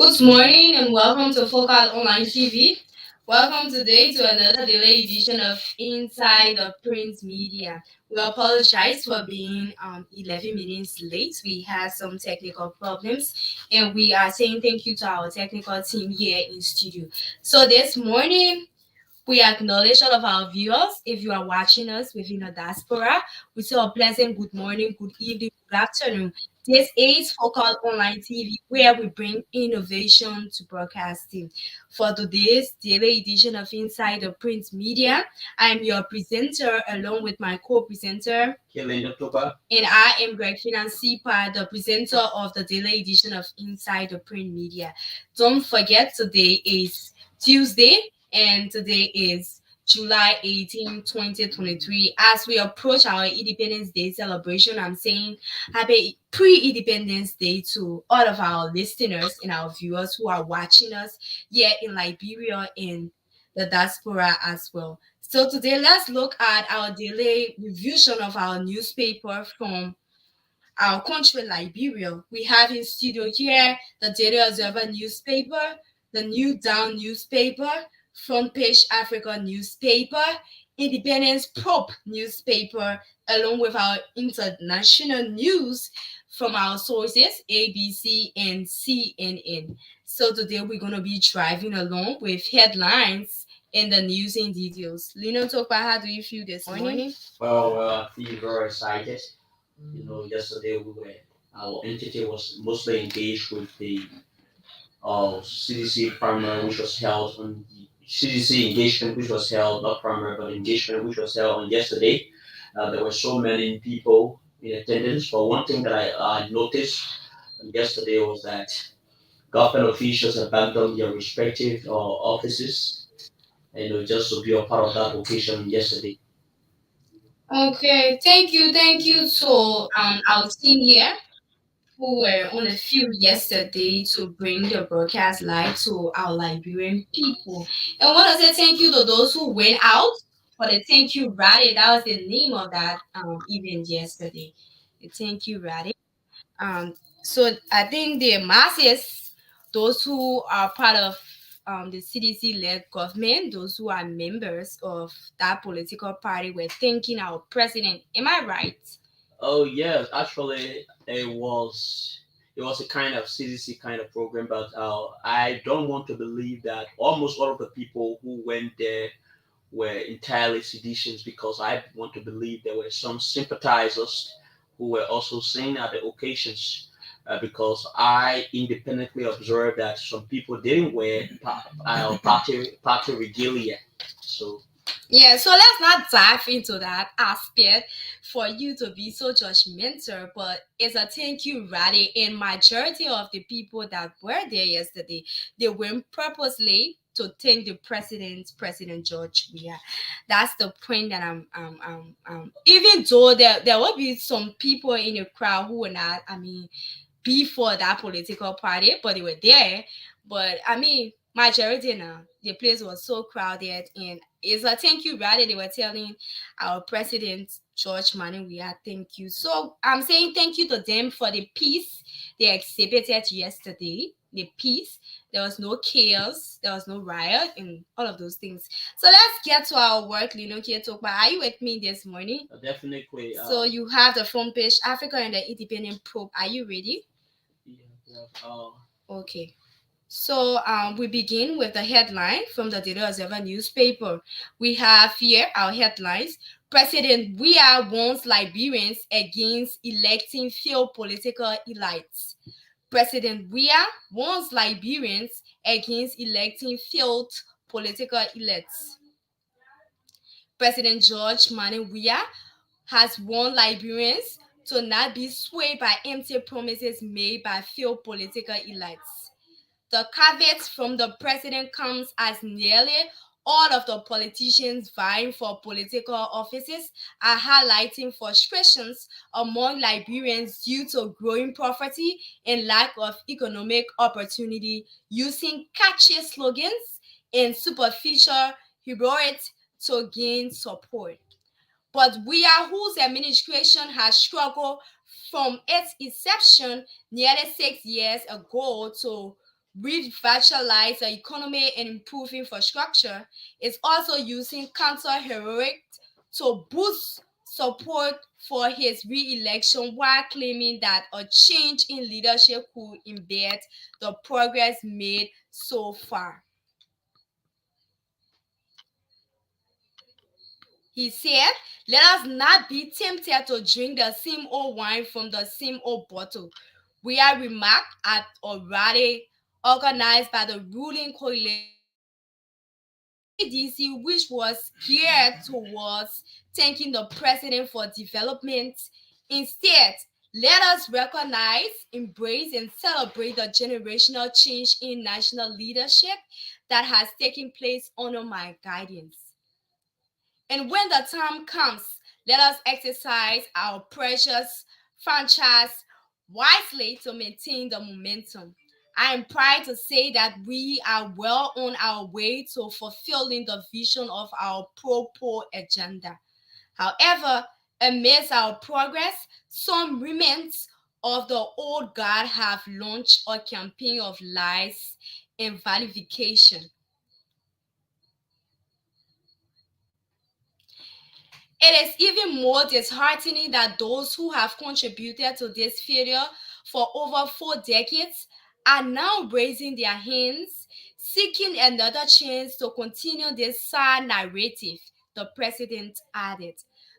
Good morning and welcome to Focal Online TV. Welcome today to another daily edition of Inside the Print Media. We apologize for being 11 minutes late. We had some technical problems and we are saying thank you to our technical team here in studio. So this morning we acknowledge all of our viewers. If you are watching us within the diaspora, we say a pleasant good morning, good evening, good afternoon. This is Focal Online TV, where we bring innovation to broadcasting. For today's daily edition of Inside the Print Media, I'm your presenter along with my co-presenter, Killing October. and I am Greg Finansipa, the presenter of the daily edition of Inside the Print Media. Don't forget, today is Tuesday, and today is July 18, 2023. As we approach our Independence Day celebration, I'm saying happy pre-Independence Day to all of our listeners and our viewers who are watching us here in Liberia and the diaspora as well. So today let's look at our daily revision of our newspaper from our country, Liberia. We have in studio here the Daily Observer newspaper, the New Dawn newspaper, Front Page Africa newspaper, Independence Probe newspaper, along with our international news from our sources, ABC and CNN. So today we're going to be driving along with headlines and the news in details. Lino Topa, how do you feel this morning? I feel very excited. Yesterday our entity was mostly engaged with the CDC primary, which was held on the CDC engagement, which was held not primary but engagement, which was held on yesterday. There were so many people in attendance. But one thing that I noticed yesterday was that government officials abandoned their respective offices, just to be a part of that occasion yesterday. Okay, thank you to our team here who were on the field yesterday to bring the broadcast live to our Liberian people. And I want to say thank you to those who went out for the Thank You Rally. That was the name of that event yesterday. The Thank You Rally. Um, so I think the masses, those who are part of the CDC-led government, those who are members of that political party, were thanking our president. Am I right? Oh yes, actually it was a kind of CDC kind of program, but I don't want to believe that almost all of the people who went there were entirely seditious, because I want to believe there were some sympathizers who were also seen at the occasions. Because I independently observed that some people didn't wear party regalia. So Yeah, so let's not dive into that aspect for you to be so judgmental, but it's a thank you rally, and majority of the people that were there yesterday, they went purposely to thank the president, President George Weah. That's the point that even though there will be some people in the crowd who will not, be for that political party, but they were there. But majority now, the place was so crowded, and it's a thank you rally. They were telling our president George Mani Weah thank you. So I'm saying thank you to them for the peace they exhibited yesterday. The peace. There was no chaos, there was no riot, and all of those things. So let's get to our work, Lino Kietokba. Are you with me this morning? definitely. So you have the front page, Africa and the Independent Probe. Are you ready? Yeah, yeah, Okay. So we begin with the headline from the Daily Observer newspaper. We have here our headlines. President Weah warns Liberians against electing failed political elites. President Weah warns Liberians against electing failed political elites. President George Mani Weah has warned Liberians to not be swayed by empty promises made by failed political elites. The caveat from the president comes as nearly all of the politicians vying for political offices are highlighting frustrations among Liberians due to growing poverty and lack of economic opportunity, using catchy slogans and superficial heroics to gain support. But Weah, whose administration has struggled from its inception nearly 6 years ago to revitalize the economy and improve infrastructure, is also using counter-heroic to boost support for his re-election while claiming that a change in leadership could embed the progress made so far. He said, "Let us not be tempted to drink the same old wine from the same old bottle." We are remarked at a rally organized by the ruling coalition ADC, which was geared towards thanking the president for development. Instead, let us recognize, embrace, and celebrate the generational change in national leadership that has taken place under my guidance. And when the time comes, let us exercise our precious franchise wisely to maintain the momentum. I am proud to say that we are well on our way to fulfilling the vision of our pro-poor agenda. However, amidst our progress, some remnants of the old guard have launched a campaign of lies and vilification. It is even more disheartening that those who have contributed to this failure for over 4 decades are now raising their hands, seeking another chance to continue this sad narrative, the president added.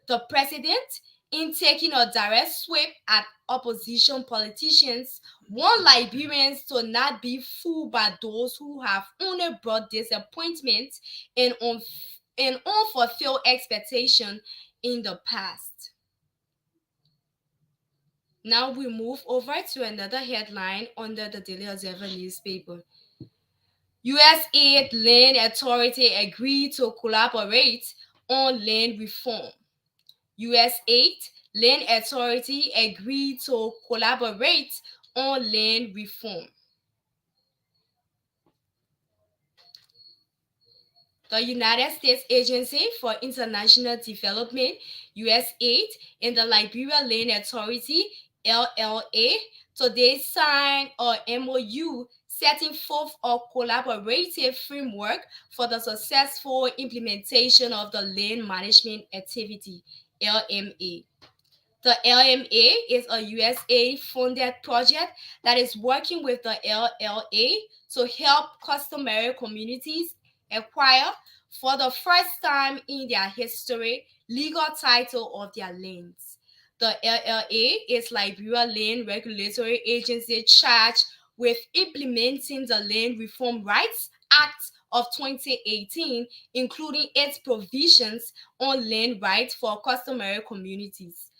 The president, in taking a direct sweep at opposition politicians, warned Liberians to not be fooled by those who have only brought disappointment and, and unfulfilled expectation in the past. Now we move over to another headline under the Daily Observer newspaper. US Land Authority agreed to collaborate on land reform. US Land Authority agreed to collaborate on land reform. The United States Agency for International Development, USAID, and the Liberia Land Authority, LLA, today signed a MOU setting forth a collaborative framework for the successful implementation of the Land Management Activity, LMA. The LMA is a USAID-funded project that is working with the LLA to help customary communities acquire, for the first time in their history, legal title of their lands. The LLA is Liberia Land Regulatory Agency charged with implementing the Land Reform Rights Act of 2018, including its provisions on land rights for customary communities.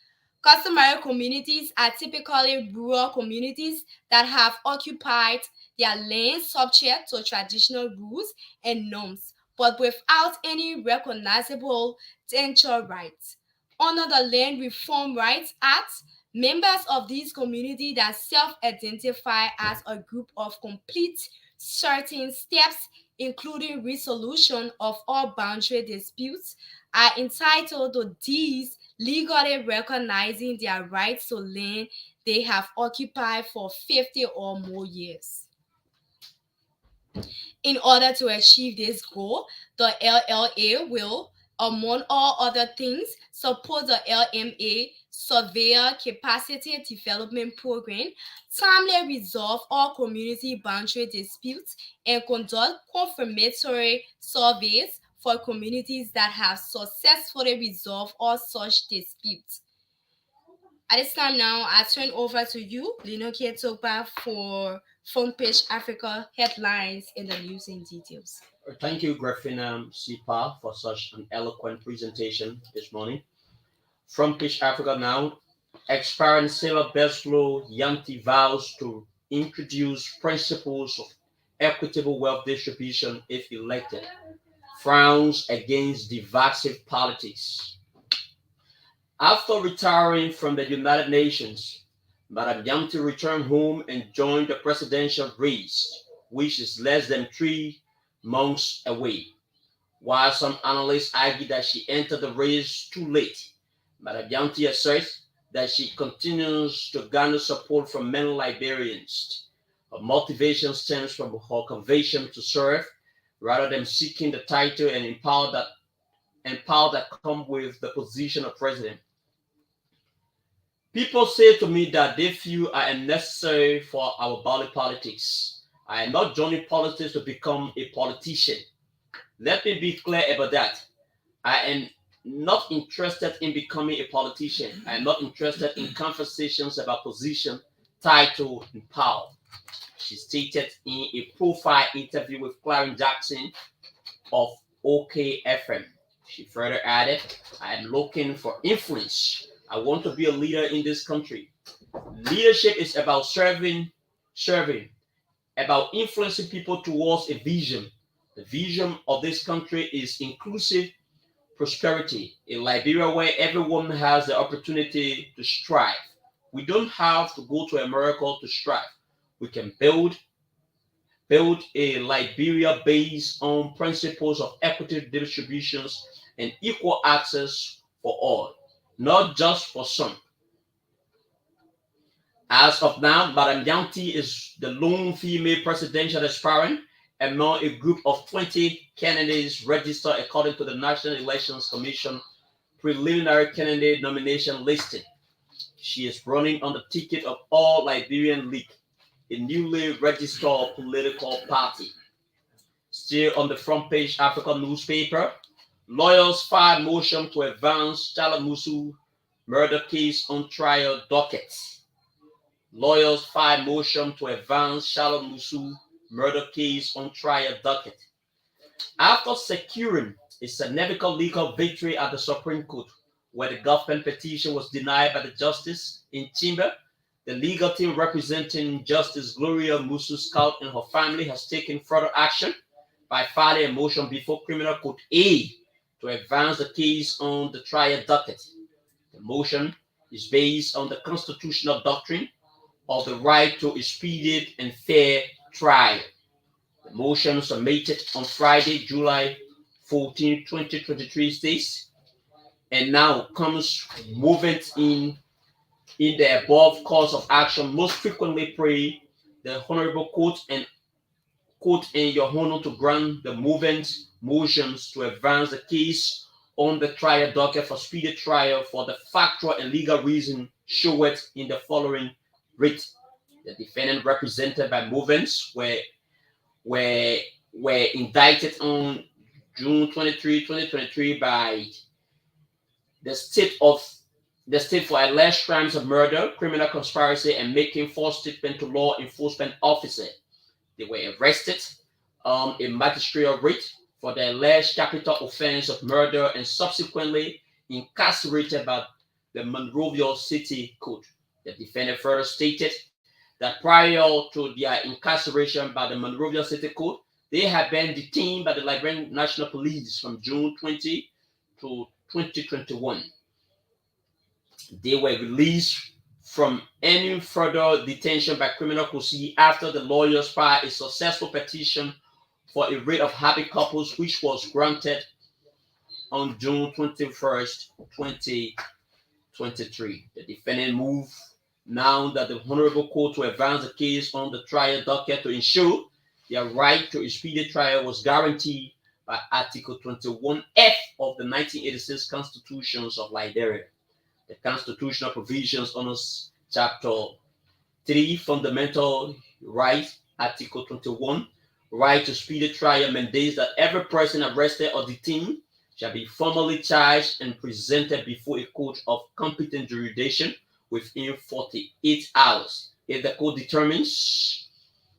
Customary communities are typically rural communities that have occupied their land subject to traditional rules and norms, but without any recognizable tenure rights. Under the Land Reform Rights Act, members of these communities that self-identify as a group of complete certain steps, including resolution of all boundary disputes, are entitled to these legally recognizing their rights to land they have occupied for 50 or more years. In order to achieve this goal, the LLA will, among all other things, support the LMA Surveyor Capacity Development Program, timely resolve all community boundary disputes, and conduct confirmatory surveys for communities that have successfully resolved all such disputes. At this time now, I turn over to you, Linoke Topa, for Front Page Africa headlines and the news in details. Thank you, Grafina Sipa, for such an eloquent presentation this morning. From Pitch Africa now, expiring Sailor Beslow Yanti vows to introduce principles of equitable wealth distribution if elected, frowns against divisive politics. After retiring from the United Nations, Madam Yanti returned home and joined the presidential race, which is less than 3 months away. While some analysts argue that she entered the race too late, Madam Yanti asserts that she continues to garner support from many Liberians. Her motivation stems from her conviction to serve rather than seeking the title and empower that come with the position of president. People say to me that they feel I am necessary for our body politics. I am not joining politics to become a politician. Let me be clear about that. I am not interested in becoming a politician. I am not interested in conversations about position, title, and power. She stated in a profile interview with Clarence Jackson of OKFM. She further added, I am looking for influence. I want to be a leader in this country. Leadership is about serving, about influencing people towards a vision. The vision of this country is inclusive prosperity, a Liberia where everyone has the opportunity to strive. We don't have to go to America to strive. We can build a Liberia based on principles of equity distributions and equal access for all, not just for some. As of now, Madam Yanti is the lone female presidential aspirant among a group of 20 candidates registered according to the National Elections Commission preliminary candidate nomination listing. She is running on the ticket of All Liberian League, a newly registered political party. Still on the front page African newspaper, lawyers filed motion to advance Chalamusu murder case on trial docket. Lawyers filed motion to advance Chalamusu murder case on trial docket. After securing a significant legal victory at the Supreme Court, where the government petition was denied by the justice in chamber, the legal team representing Justice Gloria Musu Scout and her family has taken further action by filing a motion before Criminal Court A to advance the case on the trial docket. The motion is based on the constitutional doctrine of the right to a speedy and fair trial. The motion submitted on Friday, July 14, 2023 states, and now comes movement in the above course of action most frequently pray the Honorable Court in your honor to grant the movement's motions to advance the case on the trial docket for speedy trial for the factual and legal reason showed in the following writ. The defendant represented by movements were indicted on June 23, 2023 by the state of the state for alleged crimes of murder, criminal conspiracy, and making false statement to law enforcement officer. They were arrested on a magistrate writ for the alleged capital offense of murder and subsequently incarcerated by the Monrovia City Court. The defendant further stated that prior to their incarceration by the Monrovia City Court, they had been detained by the Liberian National Police from June 20 to 2021. They were released from any further detention by criminal proceedings after the lawyers filed a successful petition for a writ of habeas corpus, which was granted on June 21st, 2023. The defendant moved now that the Honorable Court to advance the case on the trial docket to ensure their right to a speedy trial was guaranteed by Article 21F of the 1986 Constitutions of Liberia. The constitutional provisions on Chapter 3, Fundamental Rights, Article 21, Right to Speedy Trial mandates that every person arrested or detained shall be formally charged and presented before a court of competent jurisdiction within 48 hours. If the court determines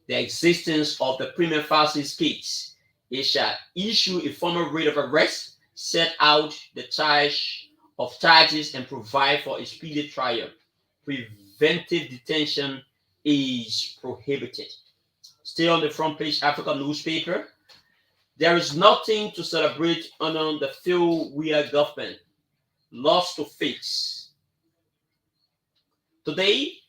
the existence of the prima facie case, it shall issue a formal writ of arrest, set out the charges, and provide for a speedy trial. Preventive detention is prohibited. Still on the front page, African newspaper. There is nothing to celebrate under the Phil Weir government. Lots to fix. Today,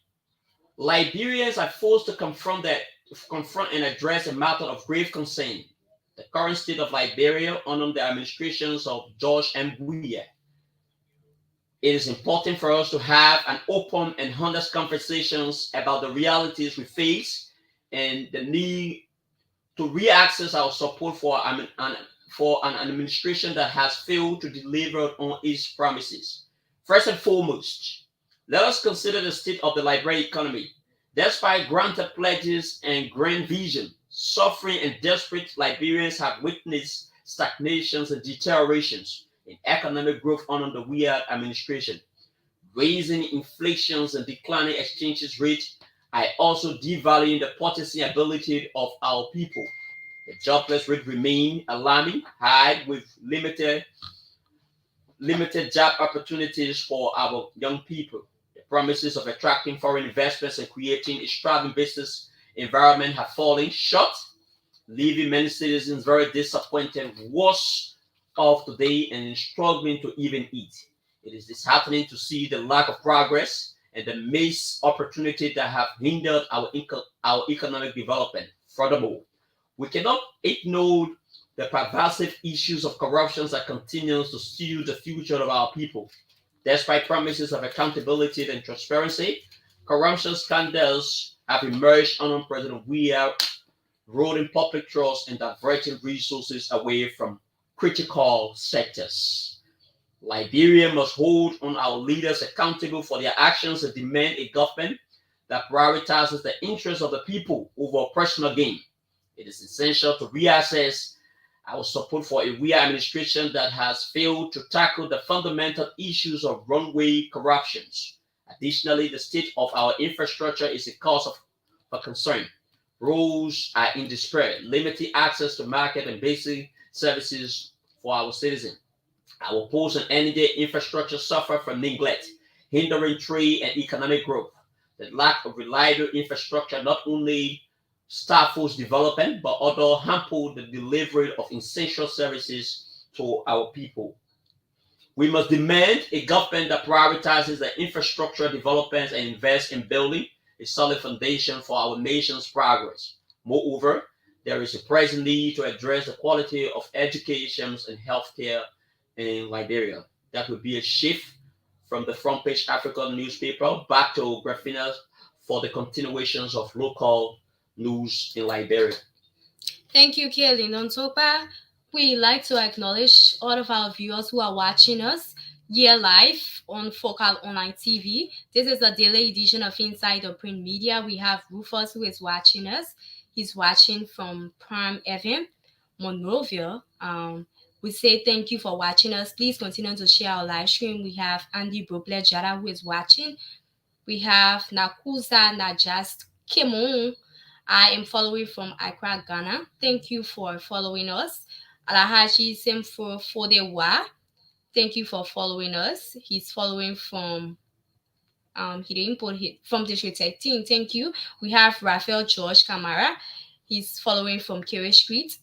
Liberians are forced to confront and address a matter of grave concern. The current state of Liberia under the administrations of George M. Weir. It is important for us to have an open and honest conversations about the realities we face and the need to reaccess our support for an administration that has failed to deliver on its promises. First and foremost, let us consider the state of the Liberian economy. Despite granted pledges and grand vision, suffering and desperate Liberians have witnessed stagnations and deteriorations in economic growth under the Weir administration. Raising inflations and declining exchange rate are also devaluing the purchasing ability of our people. The jobless rate remain alarming high with limited job opportunities for our young people. The promises of attracting foreign investments and creating a thriving business environment have fallen short, leaving many citizens very disappointed, worse off today, and struggling to even eat. It is disheartening to see the lack of progress and the missed opportunity that have hindered our economic development. Furthermore, we cannot ignore the pervasive issues of corruption that continues to steal the future of our people. Despite promises of accountability and transparency, corruption scandals have emerged under President Weah, eroding public trust and diverting resources away from critical sectors. Liberia must hold on our leaders accountable for their actions and demand a government that prioritizes the interests of the people over personal gain. It is essential to reassess our support for a Weah administration that has failed to tackle the fundamental issues of runaway corruptions. Additionally, the state of our infrastructure is a cause for concern. Roads are in despair, limiting access to market and basic services for our citizens. Our ports and energy infrastructure suffer from neglect, hindering trade and economic growth. The lack of reliable infrastructure not only stifles development but also hamper the delivery of essential services to our people. We must demand a government that prioritizes the infrastructure development and invests in building a solid foundation for our nation's progress. Moreover, there is a pressing need to address the quality of education and healthcare in Liberia. That would be a shift from the front page African newspaper back to Grafina for the continuations of local news in Liberia. Thank you, Kaylin. On Topa, we like to acknowledge all of our viewers who are watching us here live on Focal Online TV. This is a daily edition of Inside the Print Media. We have Rufus who is watching us. He's watching from Prime FM, Monrovia. We say thank you for watching us. Please continue to share our live stream. We have Andy Broble Jara who is watching. We have Nakuza Najast Kimon. I am following from Accra, Ghana. Thank you for following us. Alahaji Semfo Fodewa. Thank you for following us. He's following from he didn't put it from District 13. Thank you. We have Raphael George Kamara. He's following from Kerry Street.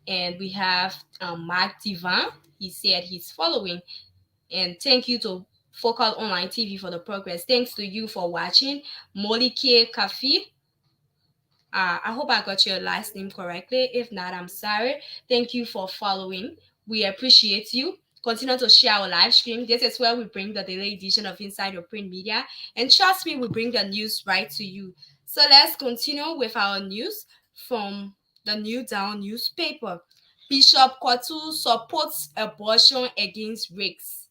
And we have Mark Divan. He said he's following. And thank you to Focal Online TV for the progress. Thanks to you for watching. Molike Kafi. I hope I got your last name correctly. If not, I'm sorry. Thank you for following. We appreciate you. Continue to share our live stream. This is where we bring the daily edition of Inside Your Print Media. And trust me, we bring the news right to you. So let's continue with our news from the New Dawn newspaper. Bishop Kwatu supports abortion against rapes.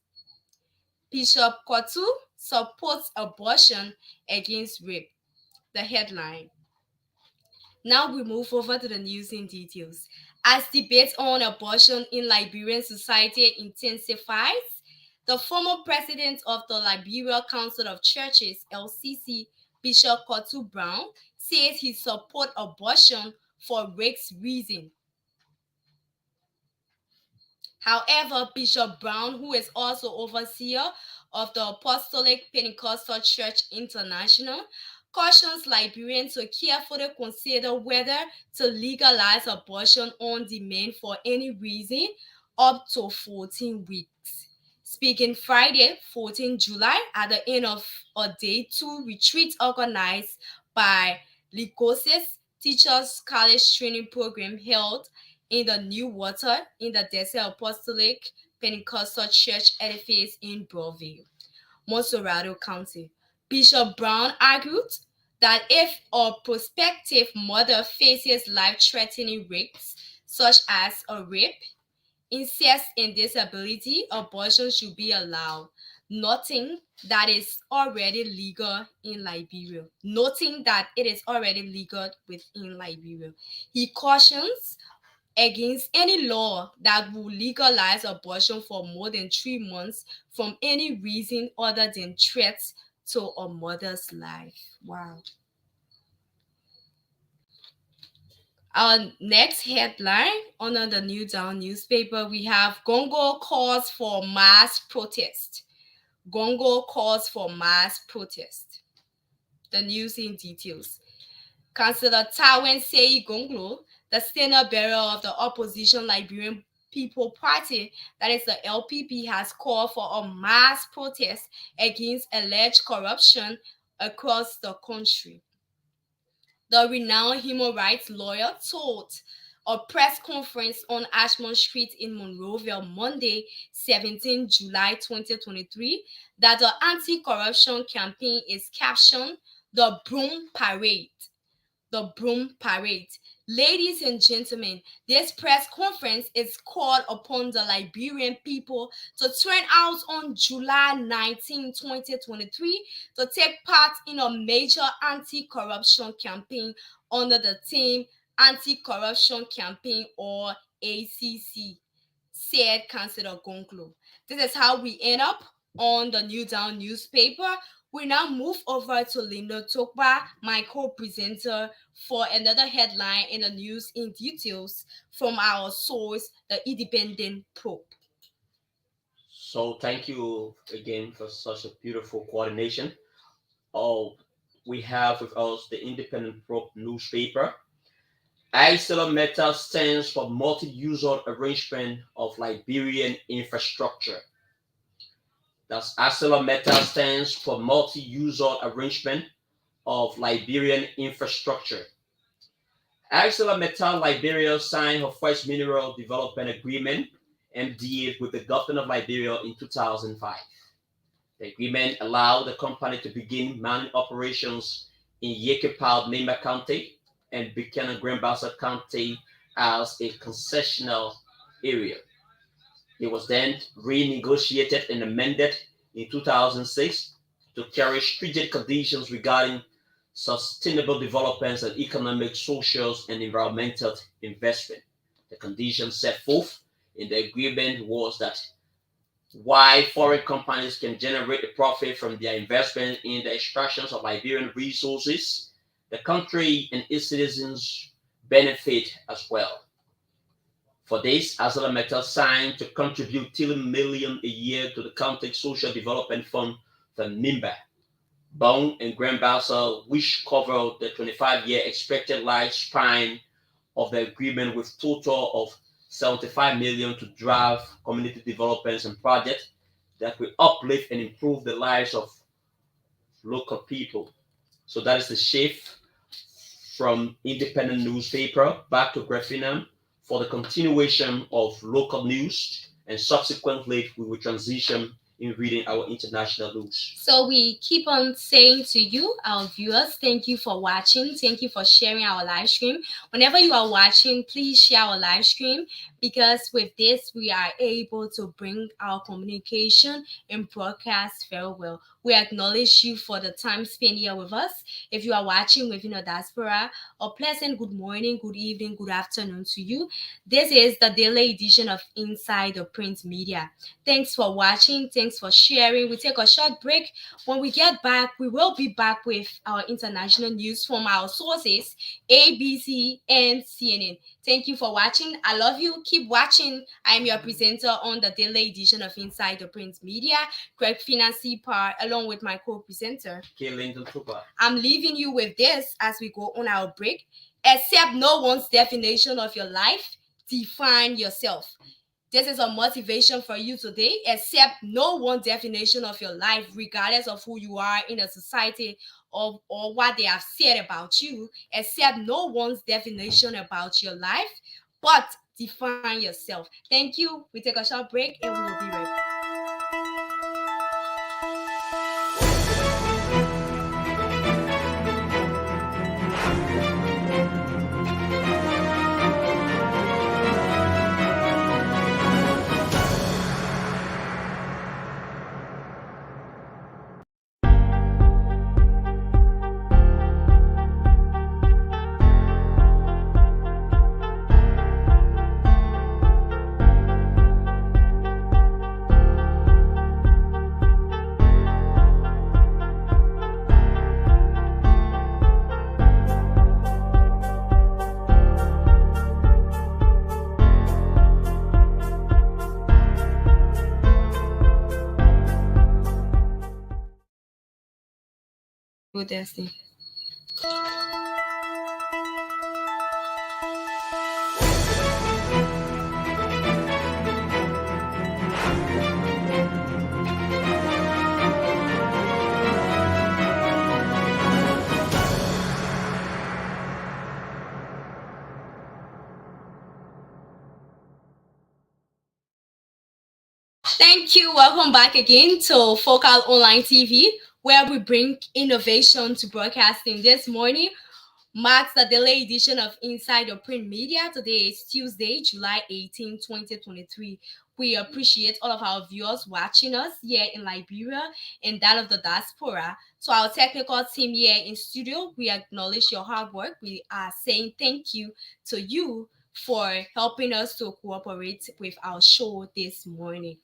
Bishop Kwatu supports abortion against rape. The headline. Now we move over to the news in details. As debate on abortion in Liberian society intensifies, the former president of the Liberia Council of Churches, LCC, Bishop Kotu Brown, says he supports abortion for race reasons. However, Bishop Brown, who is also overseer of the Apostolic Pentecostal Church International, cautions Liberians to carefully consider whether to legalize abortion on demand for any reason up to 14 weeks. Speaking Friday, 14 July, at the end of a day 2 retreat organized by Lycosis Teachers College Training Program held in the New Water in the Desert Apostolic Pentecostal Church edifice in Broadview, Monserrado County. Bishop Brown argued that if a prospective mother faces life-threatening risks such as a rape, incest, and disability, abortion should be allowed, noting that is already legal in Liberia. Noting that it is already legal within Liberia. He cautions against any law that will legalize abortion for more than 3 months from any reason other than threats to a mother's life. Wow. Our next headline under the New Dawn newspaper, we have Congo calls for mass protest. Congo calls for mass protest. The news in details. Councillor Tawen Sei Gonglo, the standard bearer of the opposition Liberian People Party, that is the LPP, has called for a mass protest against alleged corruption across the country. The renowned human rights lawyer told a press conference on Ashmont Street in Monroeville Monday, 17 July 2023, that the anti-corruption campaign is captioned "The Broom Parade." The Broom Parade. Ladies and gentlemen, this press conference is called upon the Liberian people to turn out on July 19, 2023 to take part in a major anti-corruption campaign under the theme Anti-Corruption Campaign, or ACC, said Councillor Gonglo. This is how we end up on the New Dawn newspaper. We now move over to Linda Tokba, my co-presenter, for another headline in the news in details from our source, the Independent Probe. So thank you again for such a beautiful coordination. We have with us the Independent Probe newspaper. ArcelorMittal stands for multi-user arrangement of Liberian infrastructure. That's ArcelorMittal stands for multi-user arrangement of Liberian infrastructure. ArcelorMittal Liberia signed her first mineral development agreement, MDA, with the government of Liberia in 2005. The agreement allowed the company to begin mining operations in Yekepal, Nemba County, and Buchanan-Grand-Bassa County as a concessional area. It was then renegotiated and amended in 2006 to carry stringent conditions regarding sustainable developments and economic, social, and environmental investment. The conditions set forth in the agreement was that while foreign companies can generate a profit from their investment in the extractions of Liberian resources, the country and its citizens benefit as well. For this, ArcelorMittal signed to contribute $10 million a year to the County Social Development Fund for Nimba, Bone, and Grand-Bassa, which covered the 25-year expected lifespan of the agreement, with total of $75 million to drive community developments and projects that will uplift and improve the lives of local people. So that is the shift from Independent newspaper back to Graffinam for the continuation of local news, and subsequently we will transition in reading our international news. So we keep on saying to you, our viewers, thank you for watching. Thank you for sharing our live stream. Whenever you are watching, please share our live stream, because with this, we are able to bring our communication and broadcast very well. We acknowledge you for the time spent here with us. If you are watching within a diaspora, a pleasant good morning, good evening, good afternoon to you. This is the daily edition of Inside the Print Media. Thanks for watching. Thanks for sharing. We take a short break. When we get back, we will be back with our international news from our sources, ABC and CNN. Thank you for watching. I love you. Keep watching. I am your presenter on the daily edition of Inside the Print Media, Greg Financy Par, along with my co-presenter, I'm leaving you with this as we go on our break. Accept no one's definition of your life. Define yourself. This is a motivation for you today. Accept no one definition of your life, regardless of who you are in a society or what they have said about you. Accept no one's definition about your life, but define yourself. Thank you. We take a short break and we will be right back. protesting. Thank you. Welcome back again to Focal Online TV, where we bring innovation to broadcasting. This morning marks the daily edition of Inside the Print Media. Today is Tuesday, July 18, 2023. We appreciate all of our viewers watching us here in Liberia and that of the diaspora. To our technical team here in studio, we acknowledge your hard work. We are saying thank you to you for helping us to cooperate with our show this morning.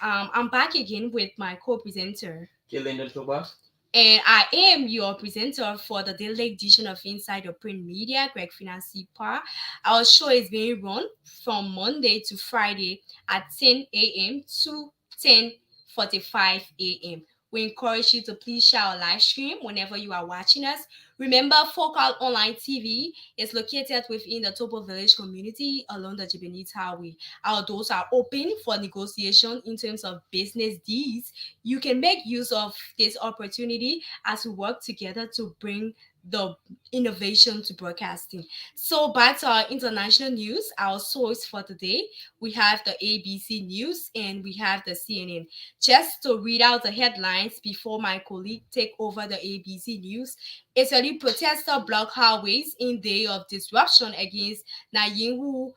I'm back again with my co-presenter. Killing Toba. And I am your presenter for the daily edition of Inside the Print Media, Greg Financy Par. Our show is being run from Monday to Friday at 10 a.m. to 10:45 a.m. We encourage you to please share our live stream whenever you are watching us. Remember, Focal Online TV is located within the Topo Village community along the Japanese Highway. Our doors are open for negotiation in terms of business deals. You can make use of this opportunity as we work together to bring the innovation to broadcasting. So back to our international news, our source for today, we have the ABC News and we have the CNN. Just to read out the headlines before my colleague take over the ABC News, Italy protesters block highways in day of disruption against Netanyahu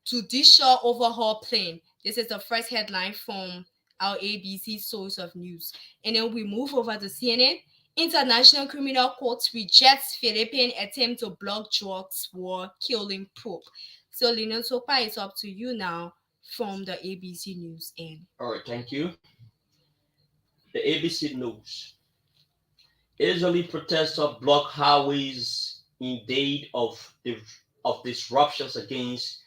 judicial overhaul plan. This is the first headline from our ABC source of news. And then we move over to CNN. International Criminal Court rejects Philippine attempt to block drugs war killing probe. So, Lina Sopa, it's up to you now from the ABC News end. All right, thank you. The ABC News. Israeli protesters block highways in day of disruptions against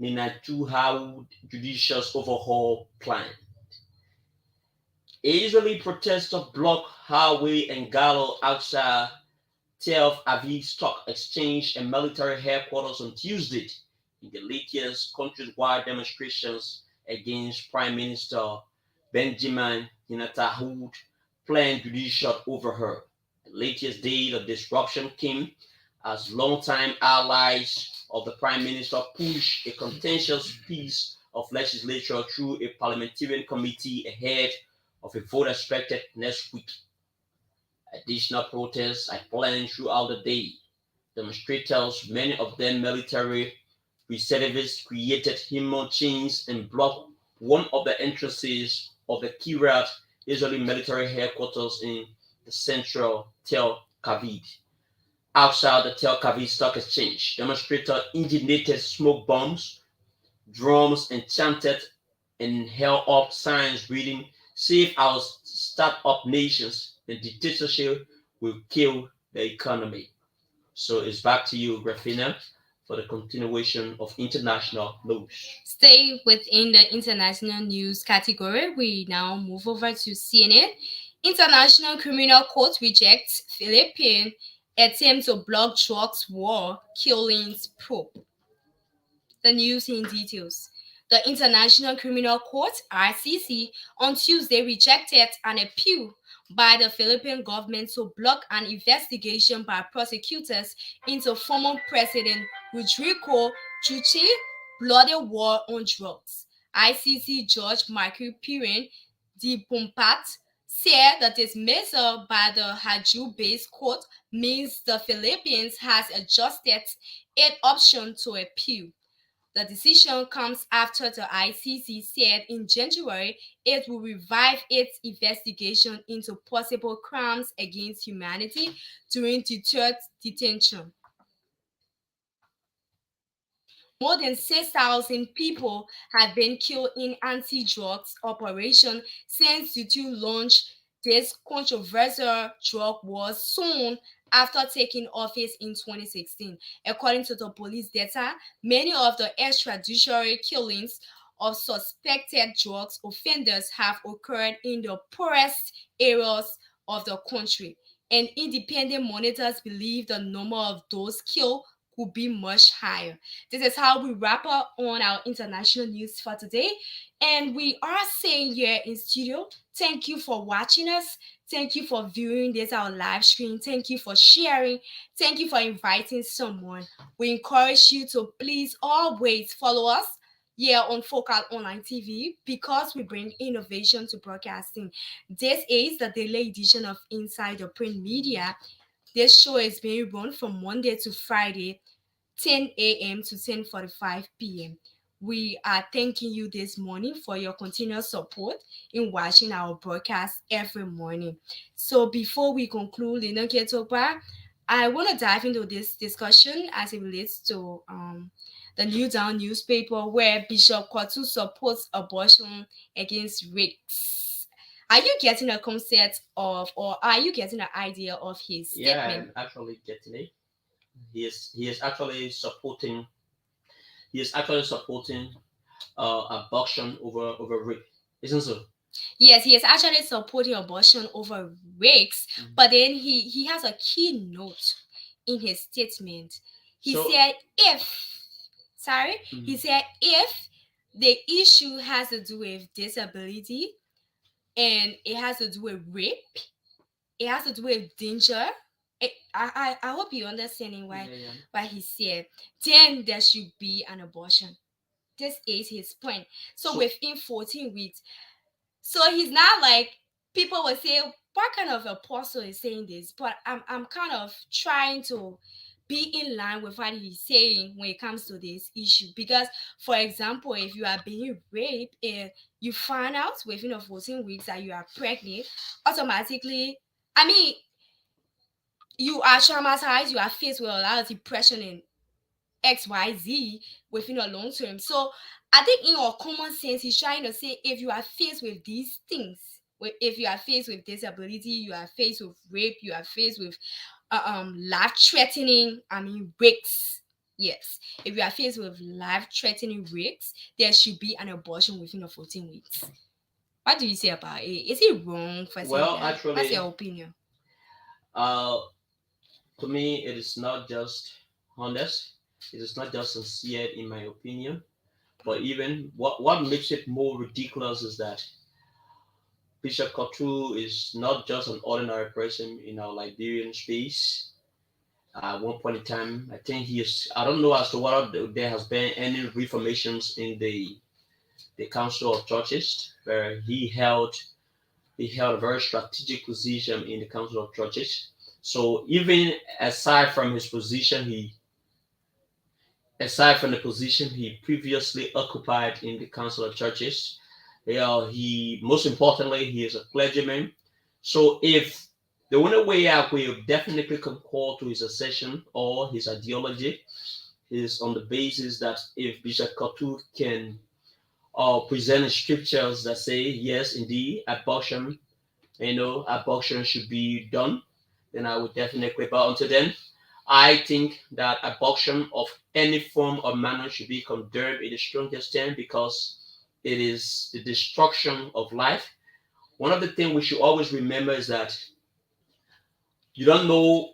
Netanyahu judicial overhaul plan. Israeli protesters block highway and Galo outside Tel Aviv Stock Exchange and military headquarters on Tuesday in the latest countrywide demonstrations against Prime Minister Benjamin Netanyahu's planned judicial overhaul. The latest day of disruption came as longtime allies of the Prime Minister pushed a contentious piece of legislation through a parliamentary committee ahead of a vote expected next week. Additional protests are planned throughout the day. Demonstrators, many of them military reservists, created human chains and blocked one of the entrances of the Kiryat Israeli military headquarters in the central Tel Aviv. Outside the Tel Aviv Stock Exchange, demonstrators indignated smoke bombs, drums, and chanted and held up signs reading, "Save our startup nations, the dictatorship will kill the economy." So it's back to you, Grafina, for the continuation of international news. Stay within the international news category. We now move over to CNN. International Criminal Court rejects Philippine attempt to block drugs war killings probe. The news in details. The International Criminal Court, ICC, on Tuesday rejected an appeal by the Philippine government to block an investigation by prosecutors into former President Rodrigo Duterte bloody war on drugs. ICC Judge Michael Piran de Pompat said the dismissal by the Hague-based court means the Philippines has adjusted its option to appeal. The decision comes after the ICC said in January it will revive its investigation into possible crimes against humanity during Duterte's detention. More than 6,000 people have been killed in anti-drugs operation since Duterte launched this controversial drug war soon after taking office in 2016. According to the police data, many of the extrajudicial killings of suspected drugs offenders have occurred in the poorest areas of the country. and independent monitors believe the number of those killed could be much higher. This is how we wrap up on our international news for today. And we are saying here in studio, thank you for watching us. Thank you for viewing this our live stream. Thank you for sharing. Thank you for inviting someone. We encourage you to please always follow us here on Focal Online TV because we bring innovation to broadcasting. This is the daily edition of Inside the Print Media. This show is being run from Monday to Friday, 10 a.m. to 10:45 p.m. We are thanking you this morning for your continuous support in watching our broadcast every morning. So before we conclude, Lina Ketopa, I want to dive into this discussion as it relates to the New Dawn newspaper where Bishop Kwatu supports abortion against rapes. Are you getting a concept of, or are you getting an idea of his Yeah, statement? I'm actually getting it. He is actually supporting abortion over rape, isn't so? Yes, he is actually supporting abortion over rapes, Mhm. but then he has a key note in his statement. He So said if he mhm. said if the issue has to do with disability and it has to do with rape, it has to do with danger. I hope you're understanding Yeah, yeah. why he said then there should be an abortion. This is his point. So So within 14 weeks, so he's not like people will say, what kind of apostle is saying this? But I'm kind of trying to be in line with what he's saying when it comes to this issue. Because, for example, if you are being raped and you find out within the 14 weeks that you are pregnant, automatically, I mean, you are traumatized, you are faced with a lot of depression and XYZ within a long term. So I think in your common sense, he's trying to say if you are faced with these things, if you are faced with disability, you are faced with rape, you are faced with life threatening, risks. Yes, if you are faced with life threatening risks, there should be an abortion within the 14 weeks. What do you say about it? Is it wrong for saying well, that? What's actually, your opinion? uh, to me, it is not just honest. It is not just sincere, in my opinion. But even what makes it more ridiculous is that Bishop Kotu is not just an ordinary person in our Liberian space. At one point in time, I think he is. I don't know as to whether there has been any reformations in the Council of Churches, where he held a very strategic position in the Council of Churches. So even aside from the position he previously occupied in the Council of Churches, he most importantly he is a clergyman. So if the only way I will definitely concur to his assertion or his ideology is on the basis that if Bishop Kotu can present scriptures that say yes, indeed, abortion should be done, then I would definitely. But until then, I think that abortion of any form or manner should be condemned in the strongest term because it is the destruction of life. One of the things we should always remember is that you don't know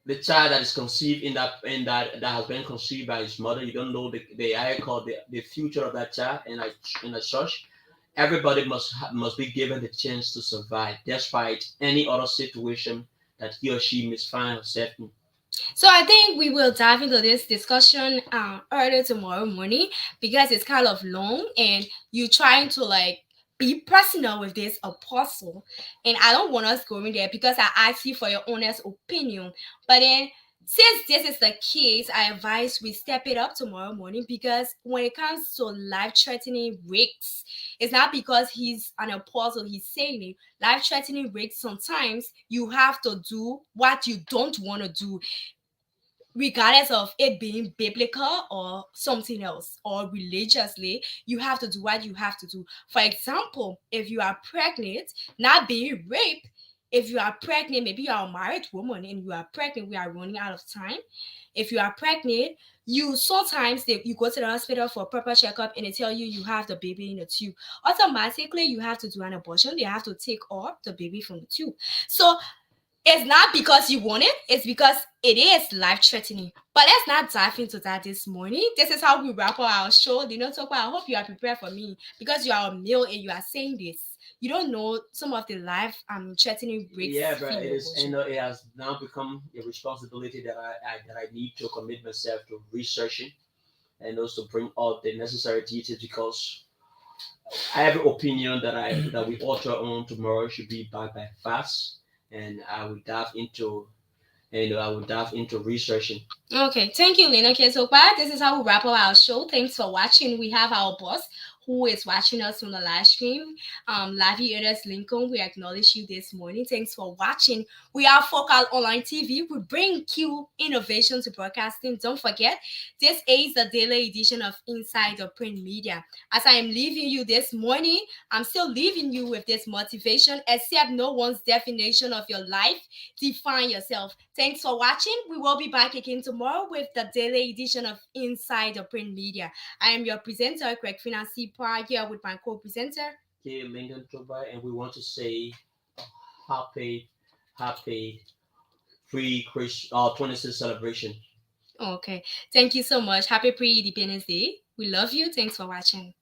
the child that is conceived that has been conceived by his mother. You don't know the I call the future of that child, and as such, everybody must be given the chance to survive despite any other situation that he or she may find herself in. So I think we will dive into this discussion early tomorrow morning because it's kind of long and you trying to like be personal with this apostle. And I don't want us going there because I asked you for your honest opinion. But then since this is the case, I advise we step it up tomorrow morning because when it comes to life-threatening risks, it's not because he's an apostle, he's saying it. Life-threatening risks, sometimes you have to do what you don't want to do regardless of it being biblical or something else or religiously, you have to do what you have to do. For example, if you are pregnant, not being raped, if you are pregnant, maybe you are a married woman and you are pregnant, we are running out of time. If you are pregnant, you sometimes you go to the hospital for a proper checkup and they tell you you have the baby in the tube. Automatically, you have to do an abortion. They have to take off the baby from the tube. So It's not because you want it, it's because it is life-threatening. But let's not dive into that this morning. This is how we wrap up our show. Talk about, I hope you are prepared for me because you are a male and you are saying this. You don't know some of the life threatening Yeah, risks but it female is, abortion. it has now become a responsibility that I need to commit myself to researching and also bring out the necessary details because I have an opinion that we author on tomorrow should be back by fast, and I will dive into researching. Okay, thank you, Lena Kesopa. This is how we wrap up our show. Thanks for watching. We have our boss who is watching us from the live stream. Lavi Eres Lincoln, we acknowledge you this morning. Thanks for watching. We are Focal Online TV. We bring you innovation to broadcasting. Don't forget, this is the daily edition of Inside the Print Media. As I am leaving you this morning, I'm still leaving you with this motivation. Accept no one's definition of your life. Define yourself. Thanks for watching. We will be back again tomorrow with the daily edition of Inside the Print Media. I am your presenter, Craig Financy Par, here with my co-presenter. Okay, Lyndon Toba, and we want to say happy, happy pre 26th celebration. Okay. Thank you so much. Happy pre-Independence Day. We love you. Thanks for watching.